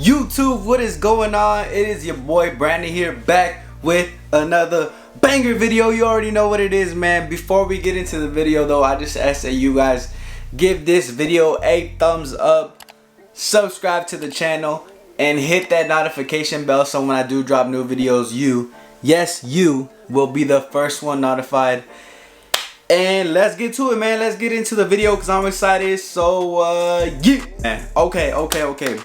YouTube, what is going on? It is your boy Brandon here, back with another banger video. You already know what it is, man. Before we get into the video though, I just ask that you guys give this video a thumbs up, subscribe to the channel, and hit that notification bell so when I do drop new videos, you will be the first one notified. And let's get to it, man. Let's get into the video because I'm excited. So yeah, man. Okay.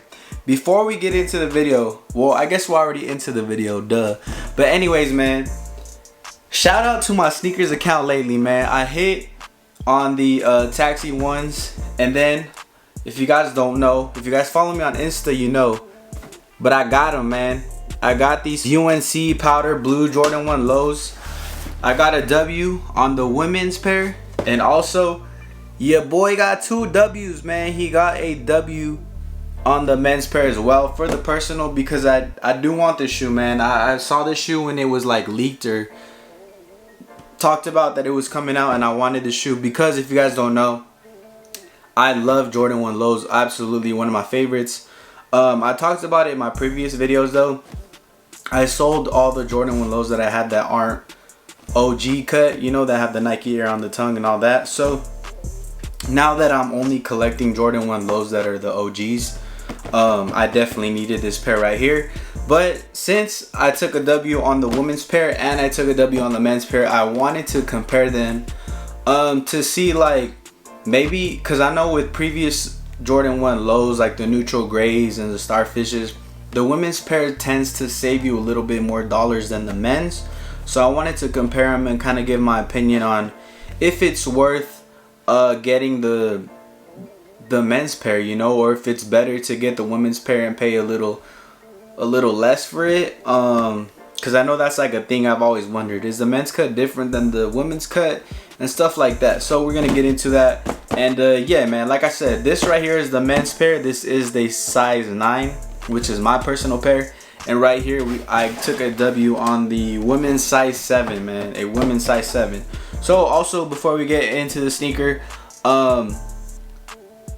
Before we get into the video, well, I guess we're already into the video, duh. But anyways, man, shout out to my sneakers account lately, man. I hit on the taxi ones, and then if you guys don't know, if you guys follow me on Insta, you know, but I got them, man. I got these UNC powder blue Jordan 1 lows. I got a W on the women's pair, and also your boy got 2 W's, man. He got a W on the men's pair as well for the personal, because I do want this shoe, man. I saw this shoe when it was like leaked or talked about that it was coming out, and I wanted the shoe because if you guys don't know, I love Jordan 1 lows. Absolutely one of my favorites. I talked about it in my previous videos though. I sold all the Jordan 1 lows that I had that aren't OG cut, you know, that have the Nike Air on the tongue and all that. So now that I'm only collecting Jordan 1 lows that are the OGs, I definitely needed this pair right here. But since I took a W on the women's pair and I took a W on the men's pair, I wanted to compare them to see, like, maybe, because I know with previous Jordan 1 lows, like the neutral grays and the starfishes, the women's pair tends to save you a little bit more dollars than the men's. So I wanted to compare them and kind of give my opinion on if it's worth getting the men's pair, you know, or if it's better to get the women's pair and pay a little less for it. Because I know that's like a thing I've always wondered. Is the men's cut different than the women's cut and stuff like that? So we're gonna get into that. And yeah, man, like I said, this right here is the men's pair. This is the size 9, which is my personal pair. And right here, I took a W on the women's size 7, man. A women's size 7. So also, before we get into the sneaker,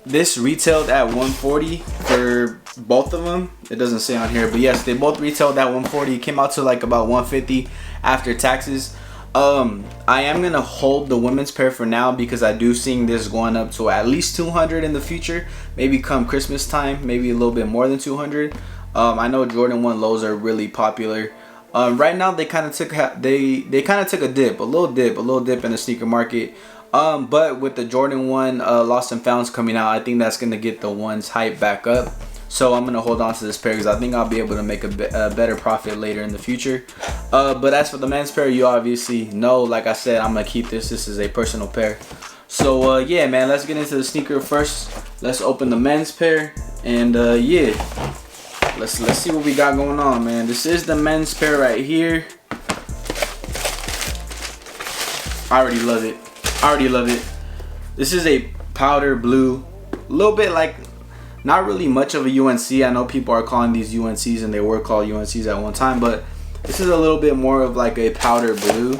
this retailed at $140 for both of them. It doesn't say on here, but yes, they both retailed at $140. It came out to like about $150 after taxes. I am gonna hold the women's pair for now because I do see this going up to at least $200 in the future. Maybe come Christmas time, maybe a little bit more than $200. I know Jordan 1 lows are really popular. Right now they kind of took a dip, a little dip in the sneaker market. But with the Jordan 1 Lost and Founds coming out, I think that's gonna get the ones hype back up. So I'm gonna hold on to this pair because I think I'll be able to make a better profit later in the future. But as for the men's pair, you obviously know, like I said, I'm gonna keep this. This is a personal pair. So yeah, man, let's get into the sneaker first. Let's open the men's pair, and yeah, let's see what we got going on, man. This is the men's pair right here. I already love it. This is a powder blue, a little bit like, not really much of a UNC. I know people are calling these UNCs, and they were called UNCs at one time, but this is a little bit more of like a powder blue.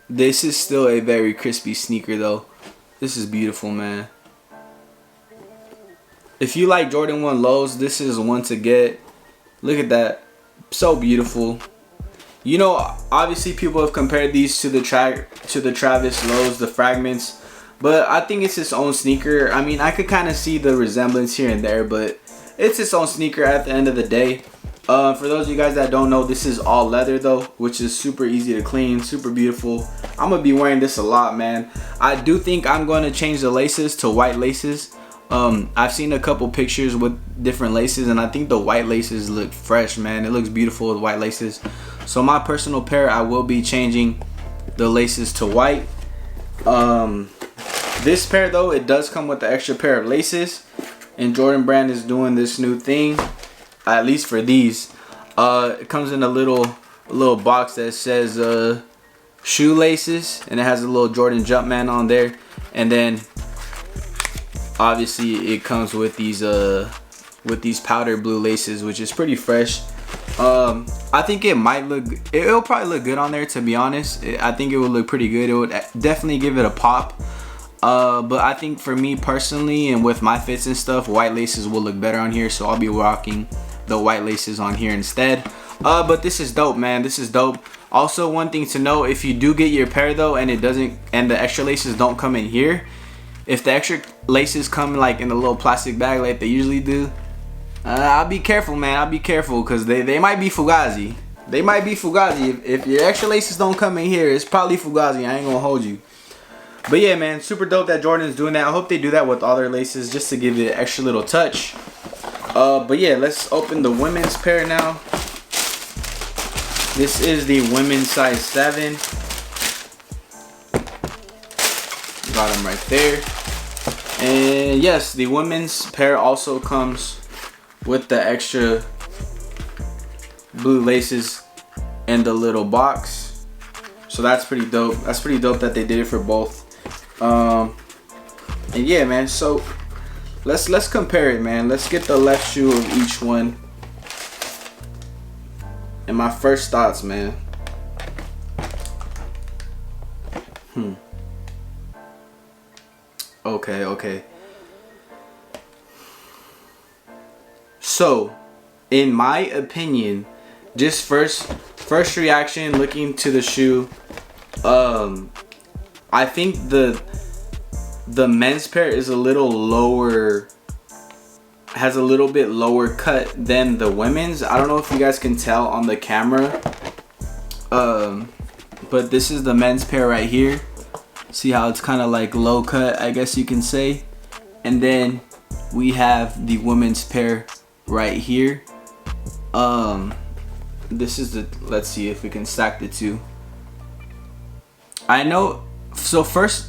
This is still a very crispy sneaker though. This is beautiful, man. If you like Jordan 1 lows, this is one to get. Look at that, so beautiful. You know, obviously people have compared these to the Travis lows, the fragments, but I think it's its own sneaker. I mean, I could kind of see the resemblance here and there, but it's its own sneaker at the end of the day. For those of you guys that don't know, this is all leather though, which is super easy to clean, super beautiful. I'm gonna be wearing this a lot, man. I do think I'm going to change the laces to white laces. I've seen a couple pictures with different laces, and I think the white laces look fresh, man. It looks beautiful with white laces. So my personal pair, I will be changing the laces to white. This pair though, it does come with the extra pair of laces, and Jordan Brand is doing this new thing, at least for these. It comes in a little box that says shoelaces, and it has a little Jordan Jumpman on there, and then obviously it comes with these powder blue laces, which is pretty fresh. I think it'll probably look good on there, to be honest. I think it would look pretty good. It would definitely give it a pop. But I think for me personally and with my fits and stuff, white laces will look better on here, so I'll be rocking the white laces on here instead. But this is dope, man. This is dope. Also, one thing to know, if you do get your pair though and the extra laces don't come in here, if the extra laces come like in a little plastic bag like they usually do, I'll be careful, man. I'll be careful, because they might be Fugazi. They might be Fugazi. If your extra laces don't come in here, it's probably Fugazi. I ain't gonna hold you. But yeah, man, super dope that Jordan's doing that. I hope they do that with all their laces just to give it an extra little touch. But yeah, let's open the women's pair now. This is the women's size 7. Got them right there. And yes, the women's pair also comes with the extra blue laces and the little box. So that's pretty dope. That's pretty dope that they did it for both. And yeah, man, so let's compare it, man. Let's get the left shoe of each one. And my first thoughts, man. Okay. So, in my opinion, just first reaction looking to the shoe, I think the men's pair is a little lower, has a little bit lower cut than the women's. I don't know if you guys can tell on the camera, but this is the men's pair right here. See how it's kind of like low cut, I guess you can say. And then we have the women's pair right here. This is the, let's see if we can stack the two. I know, so first,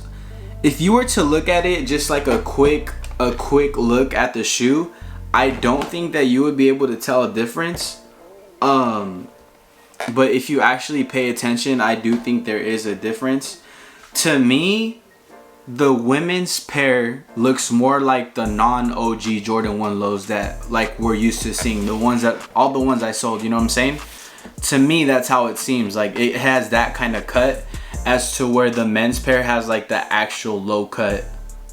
if you were to look at it just like a quick look at the shoe, I don't think that you would be able to tell a difference. But if you actually pay attention, I do think there is a difference. To me, the women's pair looks more like the non-OG Jordan 1 lows that like we're used to seeing. The ones that, all the ones I sold, you know what I'm saying? To me, that's how it seems. Like it has that kind of cut, as to where the men's pair has like the actual low cut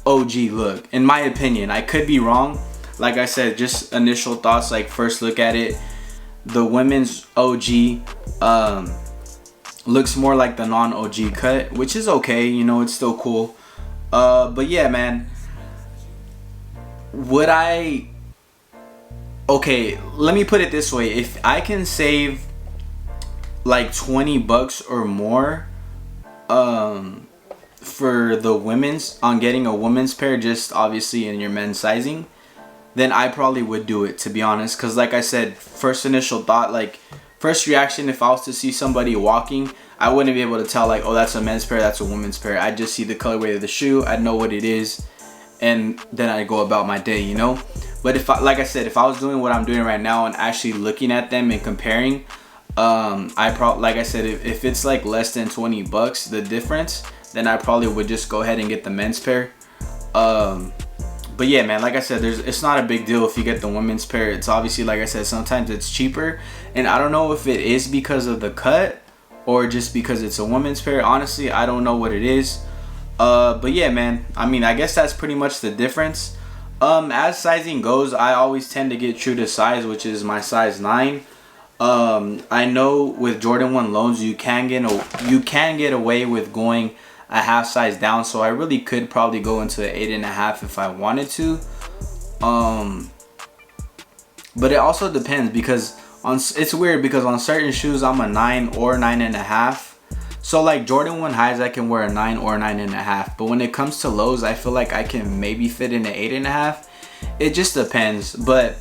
OG look. In my opinion, I could be wrong. Like I said, just initial thoughts, like first look at it, the women's OG looks more like the non-OG cut, which is okay, you know, it's still cool. But yeah, man, would I, okay, let me put it this way. If I can save like 20 bucks or more for the women's, on getting a women's pair, just obviously in your men's sizing, then I probably would do it, to be honest. Because like I said, first initial thought, like first reaction, if I was to see somebody walking, I wouldn't be able to tell like, oh, that's a men's pair, that's a women's pair. I'd just see the colorway of the shoe, I'd know what it is, and then I'd go about my day, you know. But if I, like I said, if I was doing what I'm doing right now and actually looking at them and comparing, like I said, if it's like less than 20 bucks the difference, then I probably would just go ahead and get the men's pair. But yeah, man, like I said, it's not a big deal if you get the women's pair. It's obviously, like I said, sometimes it's cheaper, and I don't know if it is because of the cut or just because it's a women's pair. Honestly, I don't know what it is. But yeah, man, I mean, I guess that's pretty much the difference. As sizing goes, I always tend to get true to size, which is my size 9. I know with Jordan 1 loans, you can get away with going a half size down, so I really could probably go into an 8.5 if I wanted to. But it also depends, because it's weird because on certain shoes I'm a 9 or 9.5. So like Jordan 1 highs, I can wear a 9 or 9.5. But when it comes to lows, I feel like I can maybe fit in an 8.5. It just depends. But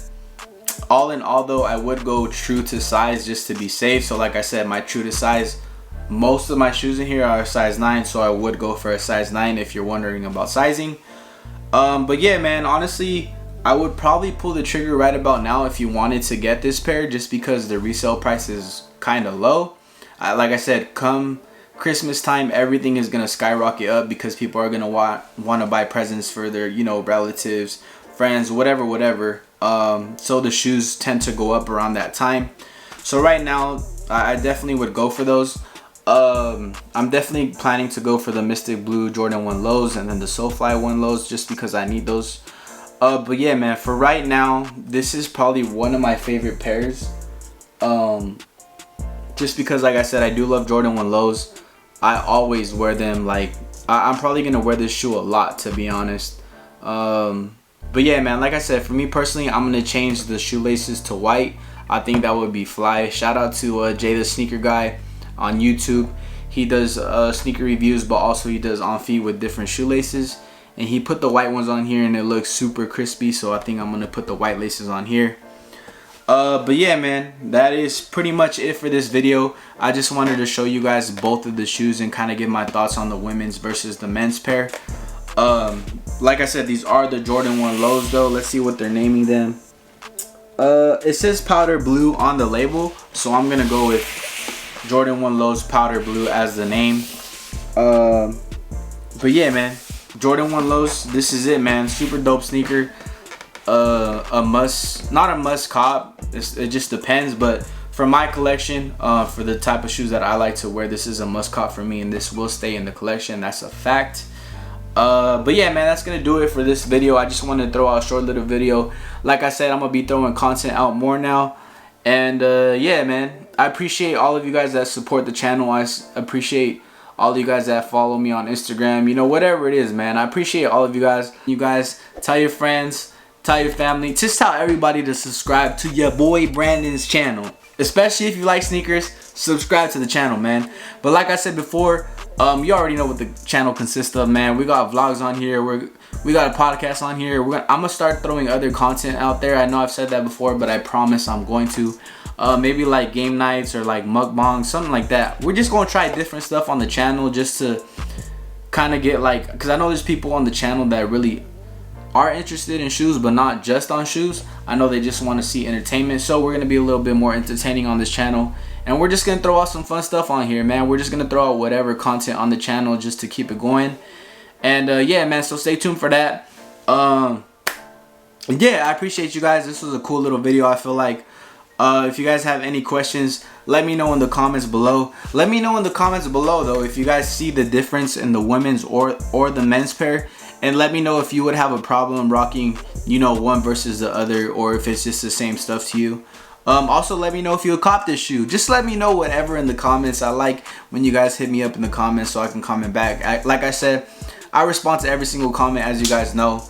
all in all though, I would go true to size just to be safe. So like I said, my true to size, most of my shoes in here are size 9, so I would go for a size 9 if you're wondering about sizing. But yeah, man, honestly, I would probably pull the trigger right about now if you wanted to get this pair, just because the resale price is kind of low. Like I said, come Christmas time, everything is gonna skyrocket up because people are gonna want to buy presents for their, you know, relatives, friends, whatever. So the shoes tend to go up around that time. So right now, I definitely would go for those. I'm definitely planning to go for the Mystic Blue Jordan 1 lows and then the Soulfly 1 lows, just because I need those. But yeah, man, for right now, this is probably one of my favorite pairs. Just because, like I said, I do love Jordan 1 lows. I always wear them. Like, I'm probably gonna wear this shoe a lot, to be honest. But yeah, man, like I said, for me personally, I'm gonna change the shoelaces to white. I think that would be fly. Shout out to Tjay the sneaker guy on YouTube. He does sneaker reviews, but also he does on feet with different shoelaces, and he put the white ones on here and it looks super crispy, so I think I'm gonna put the white laces on here. But yeah, man, that is pretty much it for this video. I just wanted to show you guys both of the shoes and kind of give my thoughts on the women's versus the men's pair. Like I said, these are the Jordan 1 lows though. Let's see what they're naming them. It says powder blue on the label, so I'm gonna go with Jordan 1 lows powder blue as the name. But yeah, man, Jordan 1 lows, this is it, man. Super dope sneaker. Not a must cop, it just depends, but for my collection, for the type of shoes that I like to wear, this is a must cop for me, and this will stay in the collection. That's a fact. But yeah, man, that's gonna do it for this video. I just wanted to throw out a short little video. Like I said, I'm gonna be throwing content out more now. And yeah, man, I appreciate all of you guys that support the channel. I appreciate all of you guys that follow me on Instagram, you know, whatever it is, man. I appreciate all of you guys. You guys tell your friends, tell your family, just tell everybody to subscribe to your boy Brandon's channel. Especially if you like sneakers, subscribe to the channel, man. But like I said before, you already know what the channel consists of, man. We got vlogs on here. We got a podcast on here. I'm gonna start throwing other content out there. I know I've said that before, but I promise I'm going to. Maybe like game nights or like mukbang, something like that. We're just gonna try different stuff on the channel just to kind of get like, because I know there's people on the channel that really are interested in shoes, but not just on shoes. I know they just want to see entertainment, so we're gonna be a little bit more entertaining on this channel, and we're just gonna throw out some fun stuff on here, man. We're just gonna throw out whatever content on the channel just to keep it going. And yeah, man, so stay tuned for that. Yeah, I appreciate you guys. This was a cool little video. I feel like if you guys have any questions, let me know in the comments below. Let me know in the comments below though if you guys see the difference in the women's or the men's pair. And let me know if you would have a problem rocking, you know, one versus the other, or if it's just the same stuff to you. Also, let me know if you'll cop this shoe. Just let me know whatever in the comments. I like when you guys hit me up in the comments so I can comment back. Like I said, I respond to every single comment, as you guys know.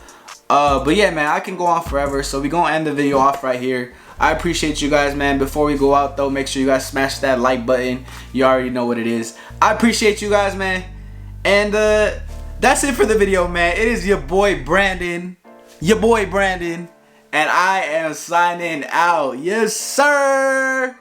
But yeah, man, I can go on forever. So we're going to end the video off right here. I appreciate you guys, man. Before we go out, though, make sure you guys smash that like button. You already know what it is. I appreciate you guys, man. And that's it for the video, man. It is your boy Brandon. And I am signing out. Yes, sir.